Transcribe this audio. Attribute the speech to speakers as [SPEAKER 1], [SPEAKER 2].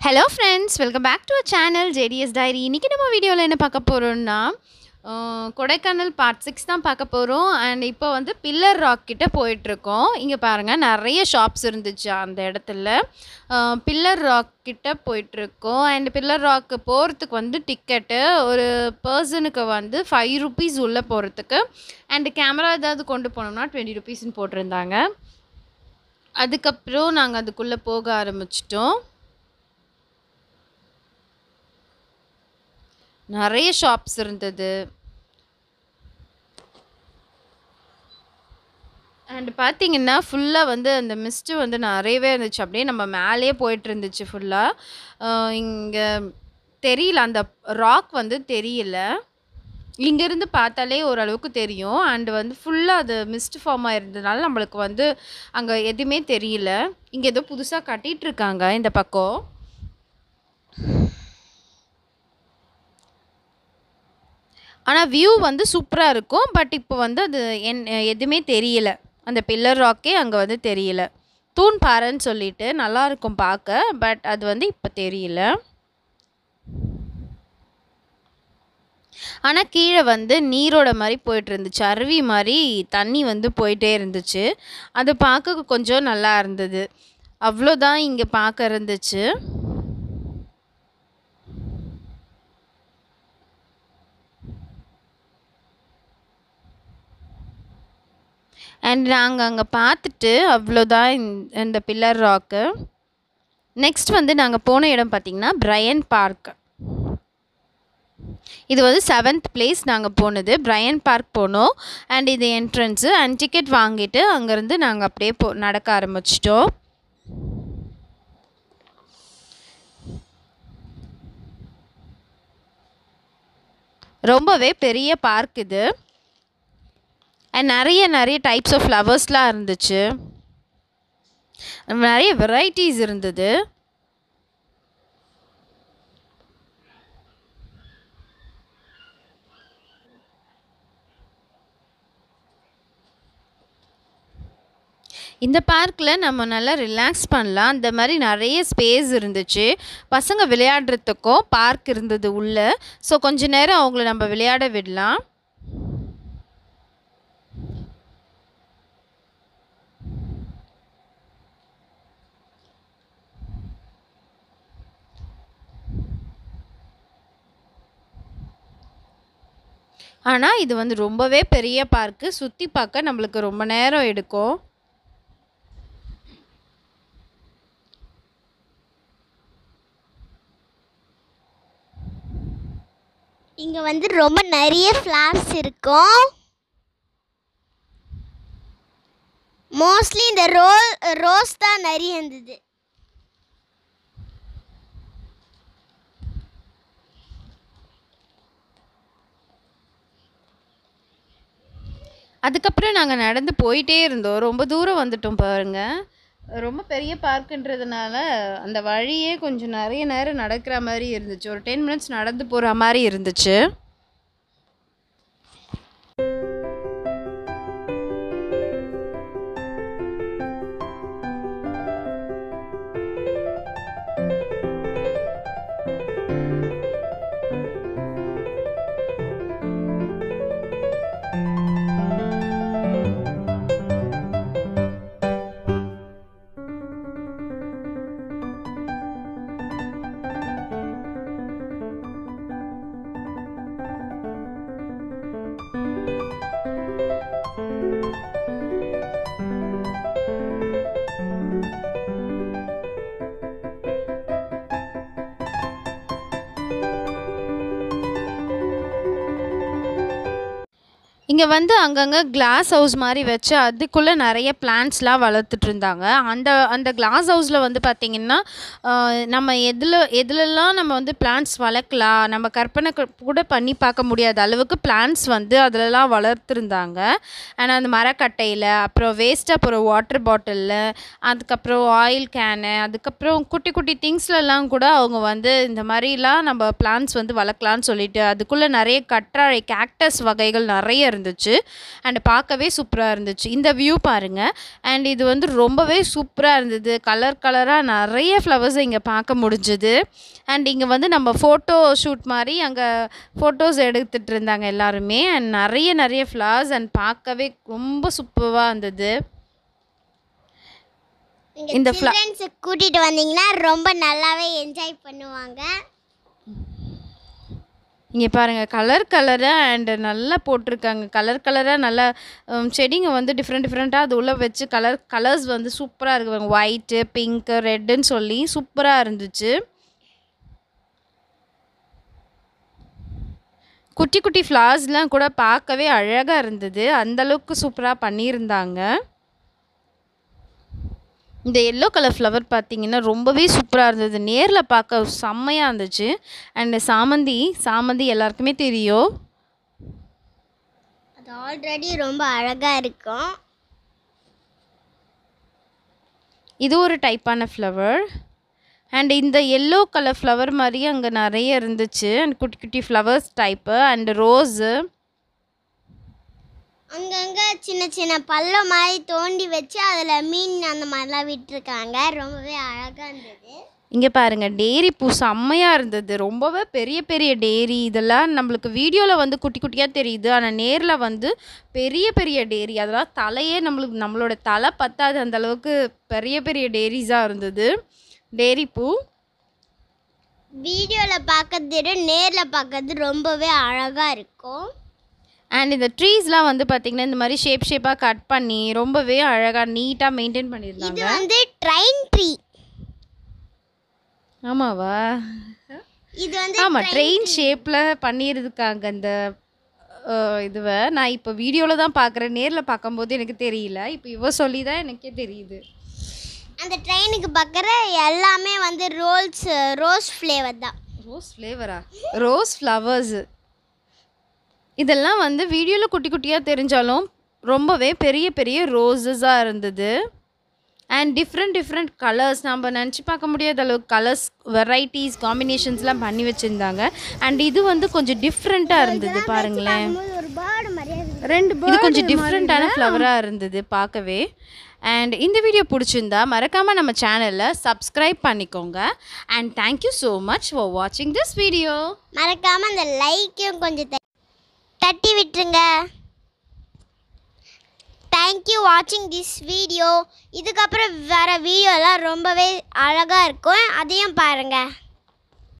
[SPEAKER 1] Hello friends, welcome back to our channel JDS diary. இன்றைக்கி நம்ம வீடியோவில் என்ன பார்க்க போகிறோம்னா, கொடைக்கானல் பார்ட் 6 தான் பார்க்க போகிறோம். அண்ட் இப்போ வந்து பில்லர் ராக் கிட்ட போயிட்டுருக்கோம். இங்கே பாருங்கள், நிறைய ஷாப்ஸ் இருந்துச்சு அந்த இடத்துல. பில்லர் ராக் கிட்ட போயிட்டுருக்கோம். அண்ட் பில்லர் ராக்கு போகிறதுக்கு வந்து டிக்கெட்டு ஒரு பர்சனுக்கு வந்து 5 ருபீஸ் உள்ளே போகிறதுக்கு. அண்டு கேமரா ஏதாவது கொண்டு போனோம்னா 20 ருபீஸ்ன்னு போட்டிருந்தாங்க. அதுக்கப்புறம் நாங்கள் அதுக்குள்ளே போக ஆரம்பிச்சிட்டோம். நிறைய ஷாப்ஸ் இருந்தது. அண்ட் பார்த்தீங்கன்னா ஃபுல்லாக வந்து அந்த மிஸ்ட்டு வந்து நிறையவே இருந்துச்சு. அப்படியே நம்ம மேலேயே போயிட்டு இருந்துச்சு ஃபுல்லாக. இங்கே தெரியல, அந்த ராக் வந்து தெரியல. இங்கேருந்து பார்த்தாலே ஓரளவுக்கு தெரியும். அண்டு வந்து ஃபுல்லாக அது மிஸ்ட் ஃபார்ம் ஆயிருந்ததுனால நம்மளுக்கு வந்து அங்கே எதுவுமே தெரியல. இங்கே ஏதோ புதுசாக கட்டிகிட்ருக்காங்க இந்த பக்கம். ஆனால் வியூ வந்து சூப்பராக இருக்கும். பட் இப்போ வந்து அது எதுவுமே தெரியல. அந்த பில்லர் ராக்கே அங்கே வந்து தெரியல. தூண் பாறைன்னு சொல்லிட்டு நல்லாயிருக்கும் பார்க்க. பட் அது வந்து இப்போ தெரியல. ஆனால் கீழே வந்து நீரோட மாதிரி போயிட்டு இருந்துச்சு. அருவி மாதிரி தண்ணி வந்து போயிட்டே இருந்துச்சு. அது பார்க்க கொஞ்சம் நல்லா இருந்தது. அவ்வளோதான் இங்கே பார்க்க இருந்துச்சு. அண்ட் நாங்கள் அங்கே பார்த்துட்டு அவ்வளோதான் இந்த பில்லர் ராக்கு. நெக்ஸ்ட் வந்து நாங்கள் போன இடம் பார்த்திங்கன்னா பிரையன் பார்க். இது வந்து 7th பிளேஸ் நாங்கள் போனது. பிரையன் பார்க் போனோம். அண்ட் இது என்ட்ரன்ஸு. அண்ட் டிக்கெட் வாங்கிட்டு அங்கேருந்து நாங்கள் அப்படியே நடக்க ஆரம்பிச்சிட்டோம். ரொம்பவே பெரிய பார்க் இது. அண்ட் நிறைய டைப்ஸ் ஆஃப் ஃப்ளவர்ஸ்லாம் இருந்துச்சு. நிறைய வெரைட்டிஸ் இருந்தது. இந்த பார்க்கில் நம்ம நல்லா ரிலாக்ஸ் பண்ணலாம். அந்த மாதிரி நிறைய ஸ்பேஸ் இருந்துச்சு. பசங்க விளையாடுறதுக்கும் பார்க் இருந்தது உள்ளே. ஸோ கொஞ்ச நேரம் அவங்கள நம்ம விளையாட விடலாம். ஆனால் இது வந்து ரொம்பவே பெரிய பார்க்கு. சுற்றி பார்க்க நம்மளுக்கு ரொம்ப நேரம் எடுக்கும்.
[SPEAKER 2] இங்கே வந்து ரொம்ப நிறைய ஃப்ளவர்ஸ் இருக்கும். மோஸ்ட்லி இந்த ரோஸ் தான் நிறைய இருந்தது.
[SPEAKER 1] அதுக்கப்புறம் நாங்கள் நடந்து போயிட்டே இருந்தோம். ரொம்ப தூரம் வந்துட்டோம் பாருங்கள். ரொம்ப பெரிய பார்க்குன்றதுனால அந்த வழியே கொஞ்சம் நிறைய நேரம் நடக்கிற மாதிரி இருந்துச்சு. ஒரு 10 மினிட்ஸ் நடந்து போகிற மாதிரி இருந்துச்சு. இங்கே வந்து அங்கங்கே கிளாஸ் ஹவுஸ் மாதிரி வச்சு அதுக்குள்ளே நிறைய பிளான்ட்ஸ்லாம் வளர்த்துட்டு இருந்தாங்க. அந்த கிளாஸ் ஹவுஸில் வந்து பார்த்திங்கன்னா நம்ம எதுலெல்லாம் நம்ம வந்து பிளான்ட்ஸ் வளர்க்கலாம், நம்ம கற்பனை கூட பண்ணி பார்க்க முடியாத அளவுக்கு பிளான்ட்ஸ் வந்து அதிலலாம் வளர்த்துருந்தாங்க. ஆனால் அந்த மரக்கட்டையில், அப்புறம் வேஸ்ட்டாக போகிற வாட்டர் பாட்டிலில், அதுக்கப்புறம் ஆயில் கேனு, அதுக்கப்புறம் குட்டி குட்டி திங்ஸ்லலாம் கூட அவங்க வந்து இந்த மாதிரிலாம் நம்ம பிளான்ட்ஸ் வந்து வளர்க்கலான்னு சொல்லிட்டு அதுக்குள்ளே நிறைய கற்றாழை கேக்டஸ் வகைகள் நிறைய இருந்துச்சு. இருந்துச்சு அண்ட் பார்க்கவே சூப்பராக இருந்துச்சு. இந்த வியூ பாருங்கள். அண்ட் இது வந்து ரொம்பவே சூப்பராக இருந்தது. கலர் கலராக நிறைய ஃப்ளவர்ஸை இங்கே பார்க்க முடிஞ்சுது. அண்ட் இங்கே வந்து நம்ம ஃபோட்டோ ஷூட் மாதிரி அங்கே ஃபோட்டோஸ் எடுத்துகிட்டு இருந்தாங்க எல்லாருமே. அண்ட் நிறைய ஃப்ளவர்ஸ் அண்ட் பார்க்கவே ரொம்ப சூப்பராக இருந்தது.
[SPEAKER 2] இந்த ஃப்ரெண்ட்ஸை கூட்டிகிட்டு வந்தீங்கன்னா ரொம்ப நல்லாவே என்ஜாய் பண்ணுவாங்க.
[SPEAKER 1] இங்கே பாருங்கள், கலர் கலராக அண்டு நல்லா போட்டிருக்காங்க. கலர் கலராக நல்லா செடிங்க வந்து டிஃப்ரெண்ட்டாக அது உள்ளே வச்சு கலர்ஸ் வந்து சூப்பராக இருக்குவாங்க. ஒயிட்டு, பிங்க்கு, ரெட்டுன்னு சொல்லி சூப்பராக இருந்துச்சு. குட்டி குட்டி ஃப்ளவர்ஸ்லாம் கூட பார்க்கவே அழகாக இருந்தது. அந்தளவுக்கு சூப்பராக பண்ணியிருந்தாங்க. இந்த எல்லோ கலர் ஃப்ளவர் பார்த்திங்கன்னா ரொம்பவே சூப்பராக இருந்தது. நேரில் பார்க்க செம்மையாக இருந்துச்சு. அண்டு சாமந்தி எல்லாருக்குமே தெரியும்.
[SPEAKER 2] அது ஆல்ரெடி ரொம்ப அழகாக இருக்கும்.
[SPEAKER 1] இது ஒரு டைப்பான ஃப்ளவர். அண்ட் இந்த எல்லோ கலர் ஃப்ளவர் மாதிரி அங்கே நிறைய இருந்துச்சு. அண்ட் குட்டி குட்டி ஃப்ளவர்ஸ் டைப்பு அண்ட் ரோஸு.
[SPEAKER 2] அங்கங்கே சின்ன சின்ன பள்ளம் மாதிரி தோண்டி வச்சு அதில் மீன் அந்த மாதிரிலாம் விட்டுருக்காங்க. ரொம்பவே அழகாக இருந்தது.
[SPEAKER 1] இங்கே பாருங்கள், டேரி பூ செம்மையாக இருந்தது. ரொம்பவே பெரிய பெரிய டேரி. இதெல்லாம் நம்மளுக்கு வீடியோவில் வந்து குட்டி குட்டியாக தெரியுது. ஆனால் நேரில் வந்து பெரிய பெரிய டேரி. அதெல்லாம் தலையே நம்மளோட தலை பத்தாது அந்தளவுக்கு பெரிய பெரிய டேரிஸாக இருந்தது. டேரி பூ
[SPEAKER 2] வீடியோவில் பார்க்கறத நேரில் பார்க்கறது ரொம்பவே அழகாக இருக்கும்.
[SPEAKER 1] அண்ட் இந்த ட்ரீஸ்லாம் வந்து பார்த்திங்கன்னா இந்த மாதிரி ஷேப்பாக கட் பண்ணி ரொம்பவே அழகாக நீட்டாக மெயின்டைன் பண்ணியிருந்தாங்க.
[SPEAKER 2] இது வந்து ட்ரெயின் ட்ரீ.
[SPEAKER 1] ஆமாவா?
[SPEAKER 2] இது வந்து
[SPEAKER 1] ஆமாம், ட்ரெயின் ஷேப்பில் பண்ணியிருக்காங்க இந்த இதுவை. நான் இப்போ வீடியோவில் தான் பார்க்குறேன். நேரில் பார்க்கும்போது எனக்கு தெரியல. இப்போ சொல்லி தான் எனக்கே தெரியுது.
[SPEAKER 2] அந்த ட்ரெயினுக்கு பார்க்குற எல்லாமே வந்து ரோஸ் ஃப்ளேவர் தான்.
[SPEAKER 1] ரோஸ் ஃப்ளேவரா? Rose flowers. இதெல்லாம் வந்து வீடியோவில் குட்டி குட்டியாக தெரிஞ்சாலும் ரொம்பவே பெரிய பெரிய ரோஸஸாக இருந்தது. அண்ட் டிஃப்ரெண்ட் கலர்ஸ் நம்ம நினச்சி பார்க்க முடியாத அளவுக்கு கலர்ஸ், வெரைட்டிஸ், காம்பினேஷன்ஸ்லாம் பண்ணி வச்சுருந்தாங்க. அண்ட் இது வந்து கொஞ்சம் டிஃப்ரெண்ட்டாக இருந்தது பாருங்களேன். இது கொஞ்சம் டிஃப்ரெண்ட்டான ஃப்ளவராக இருந்தது பார்க்கவே. அண்ட் இந்த வீடியோ பிடிச்சிருந்தா மறக்காமல் நம்ம சேனலில் சப்ஸ்கிரைப் பண்ணிக்கோங்க. And thank you so much for வாட்சிங் திஸ் வீடியோ.
[SPEAKER 2] மறக்காமல் அந்த லைக்கையும் கொஞ்சம் தட்டி விட்டுருங்க. தேங்க்யூ வாட்சிங் திஸ் வீடியோ. இதுக்கப்புறம் வர வீடியோலாம் ரொம்பவே அழகாக இருக்கும், அதையும் பாருங்கள்.